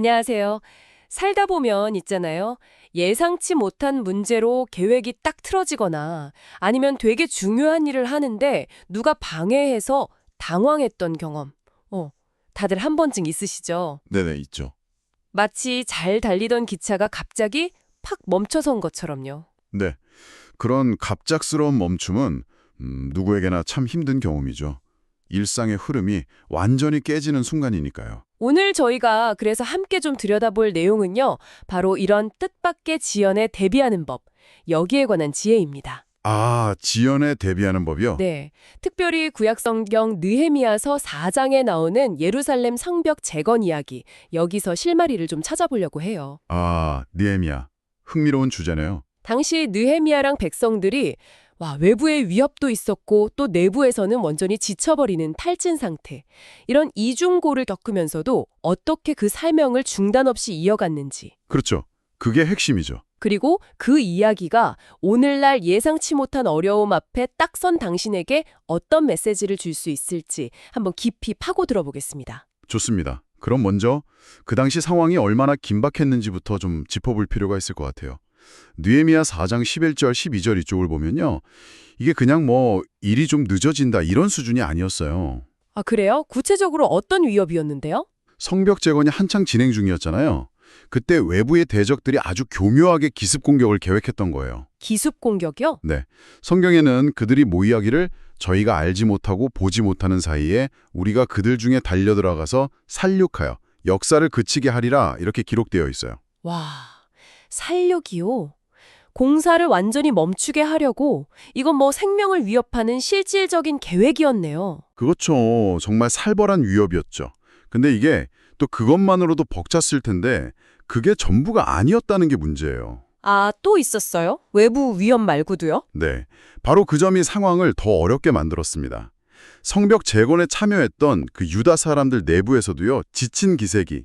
안녕하세요. 살다 보면 있잖아요. 예상치 못한 문제로 계획이 딱 틀어지거나 아니면 되게 중요한 일을 하는데 누가 방해해서 당황했던 경험. 어, 다들 한 번쯤 있으시죠? 네네, 있죠. 마치 잘 달리던 기차가 갑자기 팍 멈춰선 것처럼요. 네, 그런 갑작스러운 멈춤은 누구에게나 참 힘든 경험이죠. 일상의 흐름이 완전히 깨지는 순간이니까요. 오늘 저희가 그래서 함께 좀 들여다볼 내용은요. 바로 이런 뜻밖의 지연에 대비하는 법. 여기에 관한 지혜입니다. 아, 지연에 대비하는 법이요? 네, 특별히 구약성경 느헤미야서 4장에 나오는 예루살렘 성벽 재건 이야기, 여기서 실마리를 좀 찾아보려고 해요. 아, 느헤미야. 흥미로운 주제네요. 당시 느헤미야랑 백성들이 외부의 위협도 있었고 또 내부에서는 완전히 지쳐버리는 탈진 상태. 이런 이중고를 겪으면서도 어떻게 그 사명을 중단 없이 이어갔는지. 그렇죠. 그게 핵심이죠. 그리고 그 이야기가 오늘날 예상치 못한 어려움 앞에 딱 선 당신에게 어떤 메시지를 줄 수 있을지 한번 깊이 파고들어 보겠습니다. 좋습니다. 그럼 먼저 그 당시 상황이 얼마나 긴박했는지부터 좀 짚어볼 필요가 있을 것 같아요. 느헤미야 4장 11절, 12절 이쪽을 보면요. 이게 그냥 일이 좀 늦어진다 이런 수준이 아니었어요. 아, 그래요? 구체적으로 어떤 위협이었는데요? 성벽 재건이 한창 진행 중이었잖아요. 그때 외부의 대적들이 아주 교묘하게 기습 공격을 계획했던 거예요. 기습 공격이요? 네. 성경에는 그들이 모이하기를 저희가 알지 못하고 보지 못하는 사이에 우리가 그들 중에 달려들어가서 살육하여 역사를 그치게 하리라 이렇게 기록되어 있어요. 와, 살려기요? 공사를 완전히 멈추게 하려고 이건 생명을 위협하는 실질적인 계획이었네요. 그렇죠. 정말 살벌한 위협이었죠. 근데 이게 또 그것만으로도 벅찼을 텐데 그게 전부가 아니었다는 게 문제예요. 아, 또 있었어요? 외부 위협 말고도요? 네. 바로 그 점이 상황을 더 어렵게 만들었습니다. 성벽 재건에 참여했던 그 유다 사람들 내부에서도요, 지친 기색이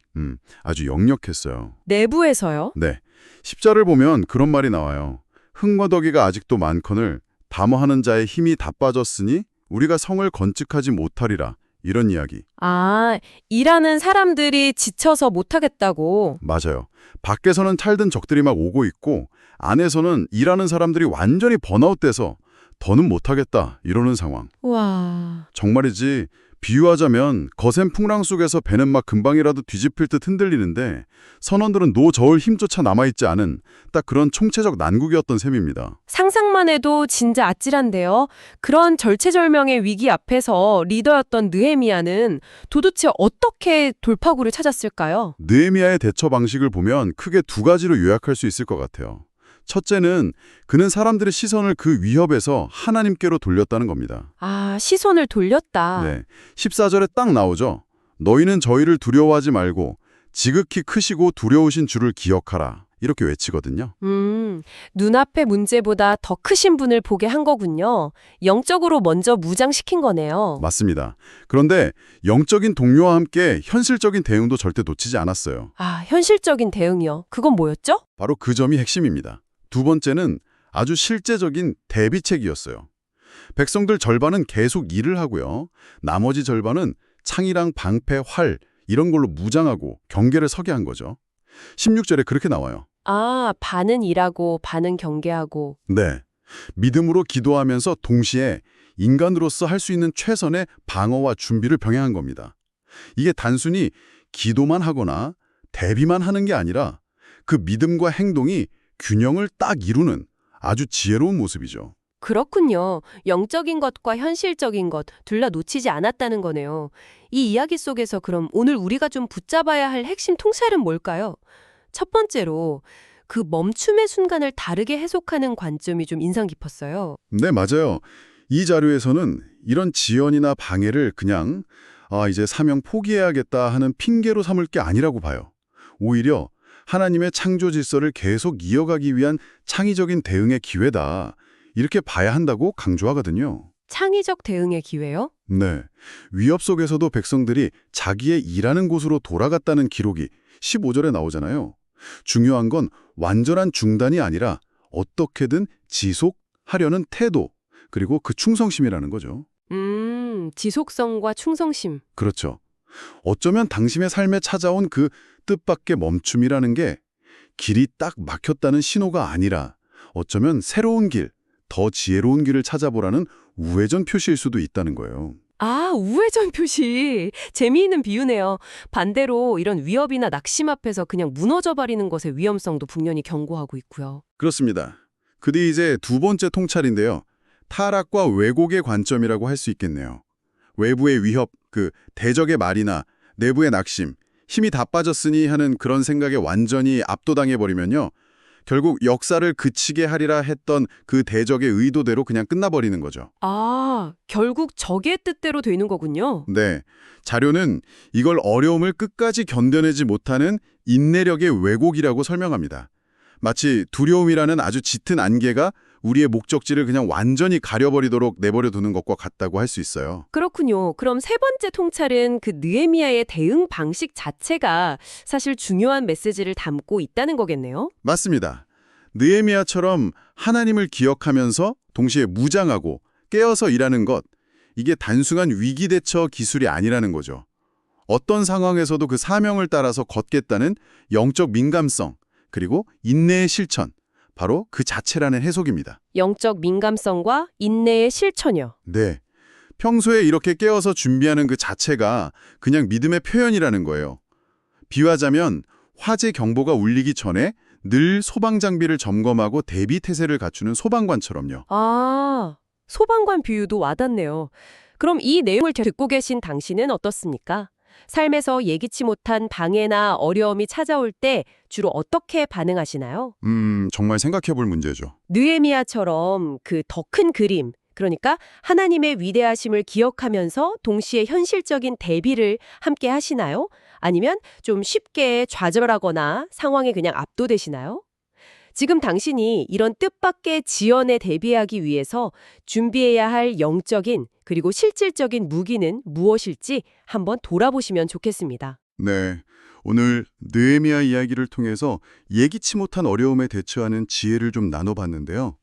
아주 역력했어요. 내부에서요? 네. 십자를 보면 그런 말이 나와요. 흙과 더기가 아직도 많거늘 담화하는 자의 힘이 다 빠졌으니 우리가 성을 건축하지 못하리라. 이런 이야기. 아, 일하는 사람들이 지쳐서 못하겠다고. 맞아요. 밖에서는 찰든 적들이 막 오고 있고 안에서는 일하는 사람들이 완전히 번아웃돼서 더는 못하겠다 이러는 상황. 와. 정말이지 비유하자면 거센 풍랑 속에서 배는 막 금방이라도 뒤집힐 듯 흔들리는데 선원들은 노저울 힘조차 남아있지 않은 딱 그런 총체적 난국이었던 셈입니다. 상상만 해도 진짜 아찔한데요. 그런 절체절명의 위기 앞에서 리더였던 느헤미야는 도대체 어떻게 돌파구를 찾았을까요? 느헤미야의 대처 방식을 보면 크게 두 가지로 요약할 수 있을 것 같아요. 첫째는 그는 사람들의 시선을 그 위협에서 하나님께로 돌렸다는 겁니다. 아, 시선을 돌렸다. 네, 14절에 딱 나오죠. 너희는 저희를 두려워하지 말고 지극히 크시고 두려우신 주를 기억하라. 이렇게 외치거든요. 눈앞의 문제보다 더 크신 분을 보게 한 거군요. 영적으로 먼저 무장시킨 거네요. 맞습니다. 그런데 영적인 동료와 함께 현실적인 대응도 절대 놓치지 않았어요. 아, 현실적인 대응이요. 그건 뭐였죠? 바로 그 점이 핵심입니다. 두 번째는 아주 실제적인 대비책이었어요. 백성들 절반은 계속 일을 하고요. 나머지 절반은 창이랑 방패, 활 이런 걸로 무장하고 경계를 서게 한 거죠. 16절에 그렇게 나와요. 아, 반은 일하고 반은 경계하고. 네. 믿음으로 기도하면서 동시에 인간으로서 할 수 있는 최선의 방어와 준비를 병행한 겁니다. 이게 단순히 기도만 하거나 대비만 하는 게 아니라 그 믿음과 행동이 균형을 딱 이루는 아주 지혜로운 모습이죠. 그렇군요. 영적인 것과 현실적인 것 둘 다 놓치지 않았다는 거네요. 이 이야기 속에서 그럼 오늘 우리가 좀 붙잡아야 할 핵심 통찰은 뭘까요? 첫 번째로 그 멈춤의 순간을 다르게 해석하는 관점이 좀 인상 깊었어요. 네, 맞아요. 이 자료에서는 이런 지연이나 방해를 그냥 이제 사명 포기해야겠다 하는 핑계로 삼을 게 아니라고 봐요. 오히려 하나님의 창조 질서를 계속 이어가기 위한 창의적인 대응의 기회다. 이렇게 봐야 한다고 강조하거든요. 창의적 대응의 기회요? 네. 위협 속에서도 백성들이 자기의 일하는 곳으로 돌아갔다는 기록이 15절에 나오잖아요. 중요한 건 완전한 중단이 아니라 어떻게든 지속하려는 태도, 그리고 그 충성심이라는 거죠. 지속성과 충성심. 그렇죠. 어쩌면 당신의 삶에 찾아온 그 뜻밖의 멈춤이라는 게 길이 딱 막혔다는 신호가 아니라 어쩌면 새로운 길, 더 지혜로운 길을 찾아보라는 우회전 표시일 수도 있다는 거예요. 아, 우회전 표시. 재미있는 비유네요. 반대로 이런 위협이나 낙심 앞에서 그냥 무너져 버리는 것의 위험성도 분명히 경고하고 있고요. 그렇습니다. 그 뒤 이제 두 번째 통찰인데요. 타락과 왜곡의 관점이라고 할 수 있겠네요. 외부의 위협, 그 대적의 말이나 내부의 낙심, 힘이 다 빠졌으니 하는 그런 생각에 완전히 압도당해버리면요. 결국 역사를 그치게 하리라 했던 그 대적의 의도대로 그냥 끝나버리는 거죠. 아, 결국 적의 뜻대로 되는 거군요. 네, 자료는 이걸 어려움을 끝까지 견뎌내지 못하는 인내력의 왜곡이라고 설명합니다. 마치 두려움이라는 아주 짙은 안개가 우리의 목적지를 그냥 완전히 가려버리도록 내버려 두는 것과 같다고 할 수 있어요. 그렇군요. 그럼 세 번째 통찰은 그 느헤미야의 대응 방식 자체가 사실 중요한 메시지를 담고 있다는 거겠네요. 맞습니다. 느헤미야처럼 하나님을 기억하면서 동시에 무장하고 깨어서 일하는 것, 이게 단순한 위기 대처 기술이 아니라는 거죠. 어떤 상황에서도 그 사명을 따라서 걷겠다는 영적 민감성, 그리고 인내의 실천, 바로 그 자체라는 해석입니다. 영적 민감성과 인내의 실천이요. 네. 평소에 이렇게 깨어서 준비하는 그 자체가 그냥 믿음의 표현이라는 거예요. 비유하자면 화재 경보가 울리기 전에 늘 소방 장비를 점검하고 대비 태세를 갖추는 소방관처럼요. 아, 소방관 비유도 와닿네요. 그럼 이 내용을 듣고 계신 당신은 어떻습니까? 삶에서 예기치 못한 방해나 어려움이 찾아올 때 주로 어떻게 반응하시나요? 정말 생각해 볼 문제죠. 느헤미야처럼 그 더 큰 그림, 그러니까 하나님의 위대하심을 기억하면서 동시에 현실적인 대비를 함께 하시나요? 아니면 좀 쉽게 좌절하거나 상황에 그냥 압도되시나요? 지금 당신이 이런 뜻밖의 지연에 대비하기 위해서 준비해야 할 영적인 그리고 실질적인 무기는 무엇일지 한번 돌아보시면 좋겠습니다. 네. 오늘 느헤미야 이야기를 통해서 예기치 못한 어려움에 대처하는 지혜를 좀 나눠봤는데요.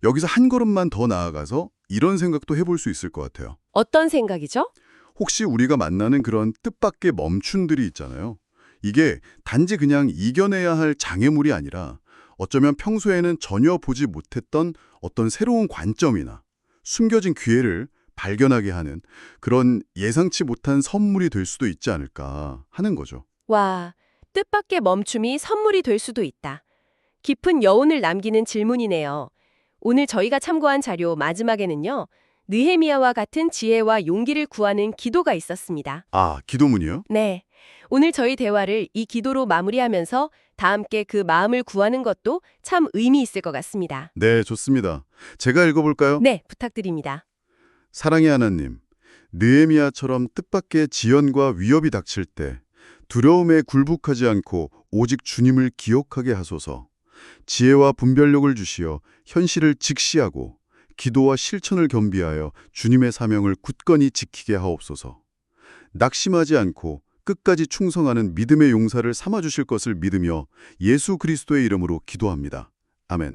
여기서 한 걸음만 더 나아가서 이런 생각도 해볼 수 있을 것 같아요. 어떤 생각이죠? 혹시 우리가 만나는 그런 뜻밖의 멈춤들이 있잖아요. 이게 단지 그냥 이겨내야 할 장애물이 아니라 어쩌면 평소에는 전혀 보지 못했던 어떤 새로운 관점이나 숨겨진 기회를 발견하게 하는 그런 예상치 못한 선물이 될 수도 있지 않을까 하는 거죠. 와, 뜻밖의 멈춤이 선물이 될 수도 있다. 깊은 여운을 남기는 질문이네요. 오늘 저희가 참고한 자료 마지막에는요. 느헤미야와 같은 지혜와 용기를 구하는 기도가 있었습니다. 아, 기도문이요? 네. 오늘 저희 대화를 이 기도로 마무리하면서 다 함께 그 마음을 구하는 것도 참 의미 있을 것 같습니다. 네, 좋습니다. 제가 읽어볼까요? 네, 부탁드립니다. 사랑의 하나님, 느헤미야처럼 뜻밖의 지연과 위협이 닥칠 때 두려움에 굴복하지 않고 오직 주님을 기억하게 하소서. 지혜와 분별력을 주시어 현실을 직시하고 기도와 실천을 겸비하여 주님의 사명을 굳건히 지키게 하옵소서. 낙심하지 않고 끝까지 충성하는 믿음의 용사를 삼아주실 것을 믿으며 예수 그리스도의 이름으로 기도합니다. 아멘.